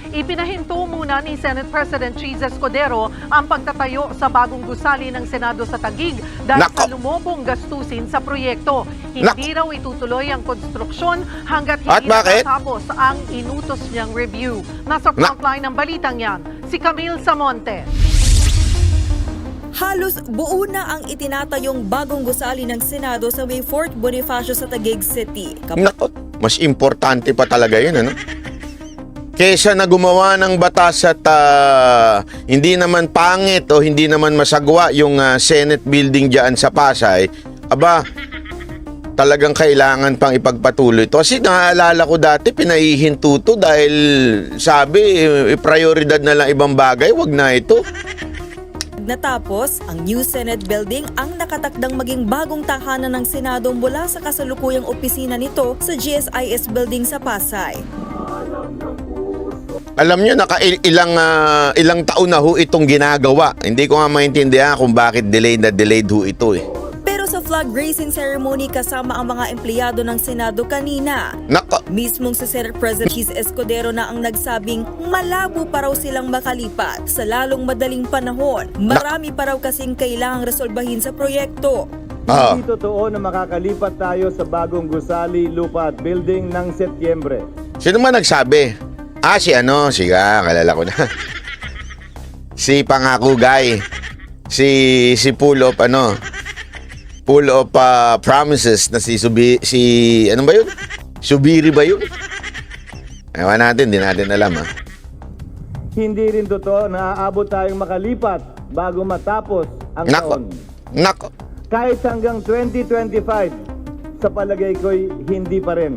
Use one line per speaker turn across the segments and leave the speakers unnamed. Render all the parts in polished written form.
Ipinahinto muna ni Senate President Cheese Escudero ang pagtatayo sa bagong gusali ng Senado sa Taguig dahil sa lumobong gastusin sa proyekto. Hindi raw itutuloy ang konstruksyon hanggat hindi natapos ang inutos niyang review. Nasa frontline ng balitang yan, si Camille Samonte.
Halos buo na ang itinatayong bagong gusali ng Senado sa may Fort Bonifacio sa Taguig City.
Nako, mas importante pa talaga yun, ano? Kesa na gumawa ng batas at hindi naman pangit o hindi naman masagwa yung Senate building dyan sa Pasay, aba, talagang kailangan pang ipagpatuloy ito. Kasi naaalala ko dati, pinahihinto to dahil sabi, prioridad na lang ibang bagay, wag na ito.
Natapos, ang new Senate building ang nakatakdang maging bagong tahanan ng Senado mula sa kasalukuyang opisina nito sa GSIS building sa Pasay.
Alam nyo, ilang taon na ho itong ginagawa. Hindi ko nga maintindihan kung bakit delayed ho ito eh.
Pero sa flag raising ceremony kasama ang mga empleyado ng Senado kanina, mismong si Senate President Cheese Escudero na ang nagsabing malabo pa raw silang makalipat sa lalong madaling panahon. Marami pa raw kasing kailangang resolbahin sa proyekto.
Hindi totoo na makakalipat tayo sa bagong gusali, lupa at building ng Setyembre.
Sino man nagsabi? Kalala ko na. Si Pangako Guy. Si full of promises na ano ba yun? Subiri ba yun? Ewan natin, di natin alam ha.
Hindi rin totoo na aabot tayong makalipat bago matapos ang taon.
Nako.
Kahit hanggang 2025, sa palagay ko'y hindi pa rin.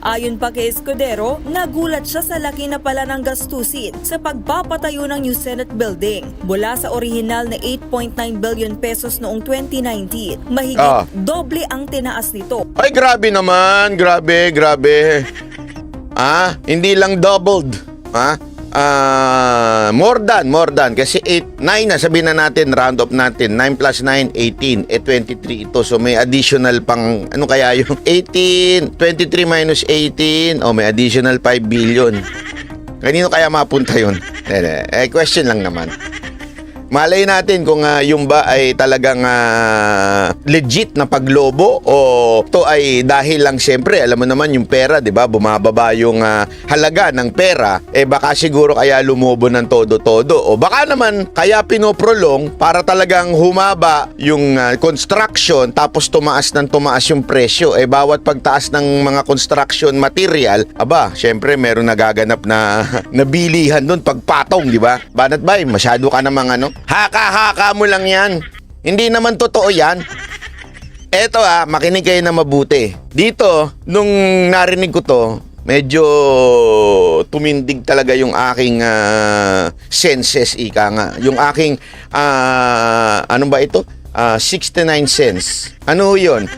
Ayon pa kay Escudero, nagulat siya sa laki na pala ng gastusin sa pagpapatayo ng new Senate building. Mula sa orihinal na 8.9 billion pesos noong 2019, mahigit doble ang tinaas nito.
Ay, grabe naman. Grabe. Hindi lang doubled. More than. Kasi 9 na, sabihin na natin, round up natin. 9 plus 9, 18. 23 ito. So may additional pang, ano kaya yung 18, 23 minus 18. May additional 5 billion. Kanino kaya mapunta yun? Question lang naman. Malay natin kung yung ba ay talagang legit na paglobo o to ay dahil lang siyempre, alam mo naman yung pera, di ba? Bumababa yung halaga ng pera, baka siguro kaya lumobo ng todo-todo. O baka naman kaya pinoprolong para talagang humaba yung construction tapos tumaas yung presyo. Bawat pagtaas ng mga construction material, siyempre meron nagaganap na nabilihan doon pagpatong, di ba? Banat bay, masyado ka namang haka-haka mo lang yan. Hindi naman totoo yan. Eto makinig kayo na mabuti. Dito, nung narinig ko to, medyo tumindig talaga yung aking senses, ika nga. Yung aking, 69 cents. Ano yun?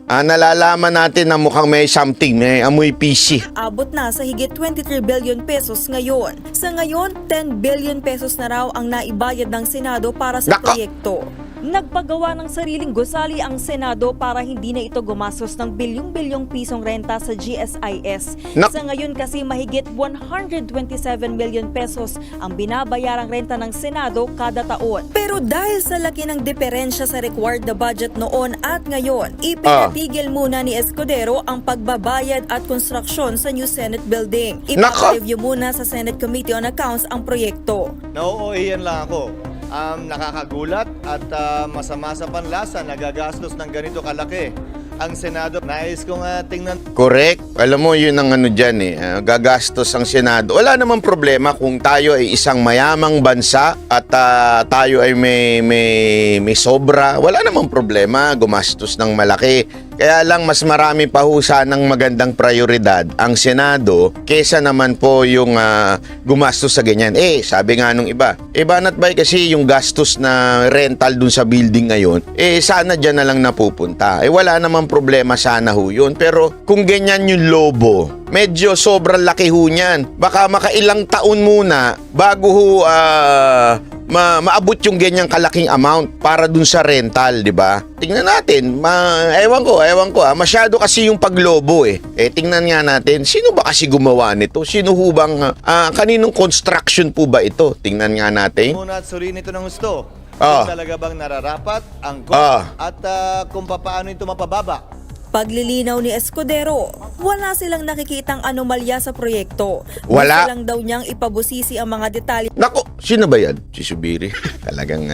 Nalalaman natin na mukhang may something, may amoy PC.
Abot na sa higit 23 billion pesos ngayon. Sa ngayon, 10 billion pesos na raw ang naibayad ng Senado para sa proyekto. Nagpagawa ng sariling gusali ang Senado para hindi na ito gumastos ng bilyong-bilyong pisong renta sa GSIS. Sa ngayon kasi mahigit 127 million pesos ang binabayarang renta ng Senado kada taon. Pero dahil sa laki ng diferensya sa required na budget noon at ngayon, ipinatigil muna ni Escudero ang pagbabayad at konstruksyon sa new Senate building. Ipa-review muna sa Senate Committee on Accounts ang proyekto.
Nauuwian lang ako. Nakakagulat at masama sa panlasa, nagagastos ng ganito kalaki ang Senado. Nais kong tingnan.
Correct. Alam mo, yun ang dyan gagastos ang Senado. Wala namang problema kung tayo ay isang mayamang bansa at tayo ay may sobra. Wala namang problema gumastos ng malaki. Kaya lang mas marami pa ho sanang magandang prioridad ang Senado kesa naman po yung gumastos sa ganyan. Sabi nga nung iba, banat ba kasi yung gastos na rental dun sa building ngayon, sana dyan na lang napupunta. Wala namang problema sana ho yun. Pero kung ganyan yung lobo, medyo sobrang laki ho niyan. Baka makailang taon muna bago ho maabot yung ganyang kalaking amount para dun sa rental, di ba? Tingnan natin, ewan ko, masyado kasi yung paglobo eh. Tingnan nga natin, sino ba kasi gumawa nito? Sino ho bang, kaninong construction po ba ito? Tingnan nga natin.
Muna at suriin ito ng gusto.
Ah.
Kung talaga bang nararapat, angkop,
Ah.
at kung paano ito mapababa.
Paglilinaw ni Escudero, wala silang nakikitang anomalya sa proyekto.
Wala.
Gusto lang daw niyang ipabusisi ang mga detalye
Nako, sino ba yan? Si Subiri. Talagang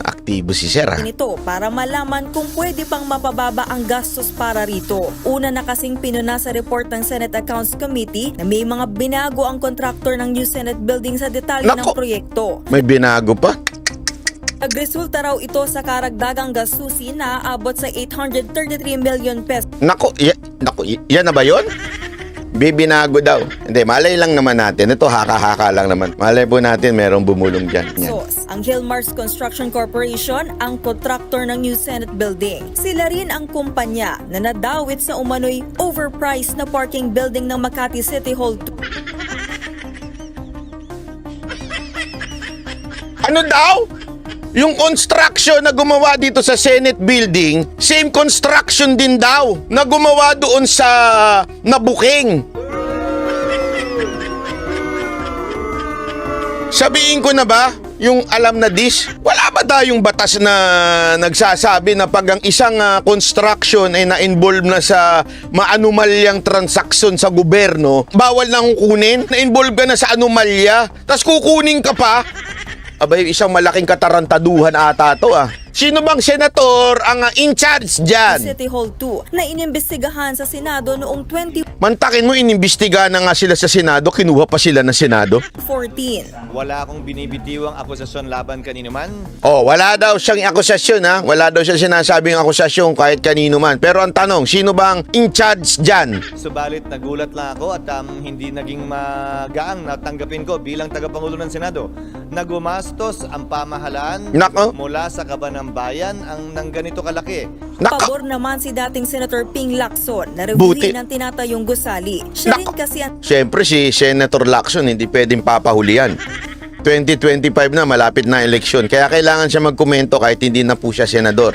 aktibo si Sir ha?
nito para malaman kung pwede pang mapababa ang gastos para rito. Una na kasing pinuna sa report ng Senate Accounts Committee na may mga binago ang kontraktor ng new Senate building sa detalye ng
Nako.
proyekto.
May binago pa?
Nagresulta raw ito sa karagdagang gastusin na aabot sa 833 million pesos.
Nako, yan na ba yun? Bibinago daw. Hindi, malay lang naman natin. Ito, haka-haka lang naman. Malay po natin merong bumulong dyan. Yan.
Ang Hillmars Construction Corporation ang kontraktor ng new Senate building. Sila rin ang kumpanya na nadawit sa umano'y overpriced na parking building ng Makati City Hall 2.
Ano daw? Yung construction na gumawa dito sa Senate building, same construction din daw na gumawa doon sa Nabuking. Sabihin ko na ba, yung alam na this, wala ba tayong batas na nagsasabi na pag ang isang construction ay na-involve na sa maanumalyang transaksyon sa gobyerno, bawal na kukunin? Na-involve ka na sa anomalya, tas kukunin ka pa? Abay, isang malaking katarantaduhan ata to ah. Sino bang senator ang in charge dyan?
City Hall 2 na inimbestigahan sa Senado noong
Mantakin mo, inimbestigahan na nga sila sa Senado, kinuha pa sila ng Senado.
2014.
Wala akong binibitiwang akusasyon laban kanino man.
Oh, wala daw siyang akusasyon ha. Wala daw siya sinasabing akusasyon kahit kanino man. Pero ang tanong, sino bang in charge dyan?
Subalit nagulat lang ako at hindi naging magaang natanggapin ko bilang tagapangulo ng Senado na gumastos ang pamahalaan
Nako.
mula sa kaban ng bayan ang nang ganito kalaki.
Naka,
Pabor naman si dating Senator Ping Lacson na
Buti.
reviewin ng tinatayong gusali. Siya rin
Nako.
kasi ang
Siyempre si Senator Lacson hindi pwedeng papahulihan. 2025 na, malapit na eleksyon. Kaya kailangan siya magkomento kahit hindi na po siya senador.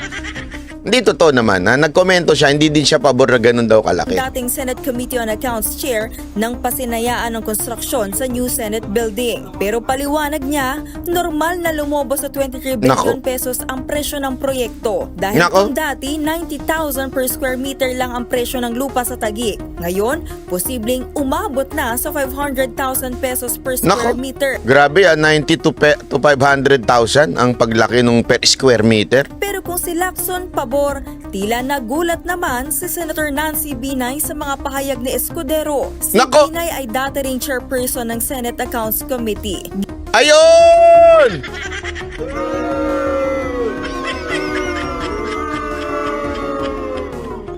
Hindi totoo naman ha. Nagkomento siya, hindi din siya pabor na ganun daw kalaki.
dating Senate Committee on Accounts Chair ng pasinayaan ng konstruksyon sa new Senate building. Pero paliwanag niya, normal na lumobo sa 23 billion
Nako.
pesos ang presyo ng proyekto. Dahil
Nako.
kung dati 90,000 per square meter lang ang presyo ng lupa sa Taguig. Ngayon, posibleng umabot na sa 500,000 pesos per square
Nako.
meter.
Grabe 90 to 500,000 ang paglaki ng per square meter.
Pero kung si Lacson pabor, tila nagulat naman si Senator Nancy Binay sa mga pahayag ni Escudero. Si
Nako!
Binay ay dati ring chairperson ng Senate Accounts Committee.
Ayun!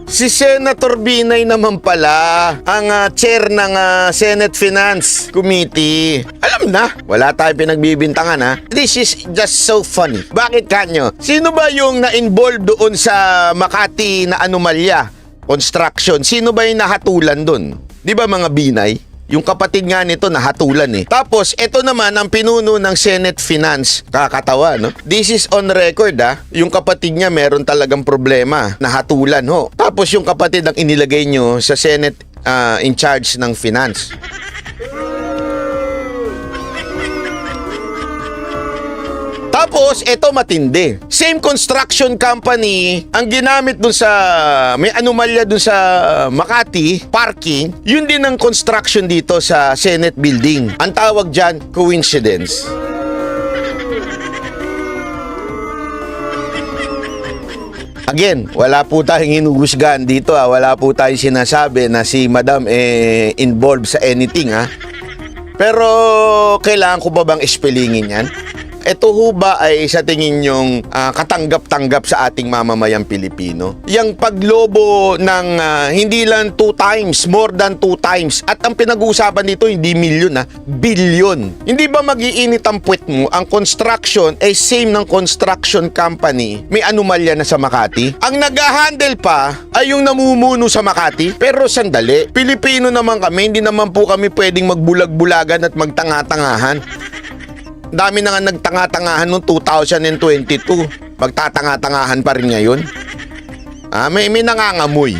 Si Senator Binay naman pala ang chair ng Senate Finance Committee. Alam na, wala tayo pinagbibintangan ha. This is just so funny. Bakit kanyo? Sino ba yung na-involve doon sa Makati na anomalya? Construction. Sino ba yung nahatulan doon? Di ba mga Binay? Yung kapatid nga nito nahatulan eh. Tapos, ito naman ang pinuno ng Senate Finance. Kakatawa, no? This is on record, ah. Yung kapatid niya meron talagang problema. Nahatulan, ho. Tapos, yung kapatid ang inilagay nyo sa Senate in charge ng Finance. Tapos, eto matindi. Same construction company, ang ginamit dun sa, may anomalya dun sa Makati, parking, yun din ang construction dito sa Senate building. Ang tawag dyan, coincidence. Again, wala po tayong hinuhusgahan dito wala po tayong sinasabi na si Madam involved sa anything Pero kailangan ko ba bang ispelingin yan? Ito ho ba ay sa tingin nyong katanggap-tanggap sa ating mamamayang Pilipino? Yang paglobo ng hindi lang 2 times, more than 2 times. At ang pinag-uusapan dito hindi milyon bilyon. Hindi ba mag-iinit ang puwet mo? Ang construction ay same ng construction company. May anomalya na sa Makati. Ang nag-handle pa ay yung namumuno sa Makati. Pero sandali, Pilipino naman kami, hindi naman po kami pwedeng magbulag-bulagan at magtanga-tangahan. Dami na nga nagtanga-tangahan noong 2022. Magtatanga-tangahan pa rin ngayon. May nangangamoy.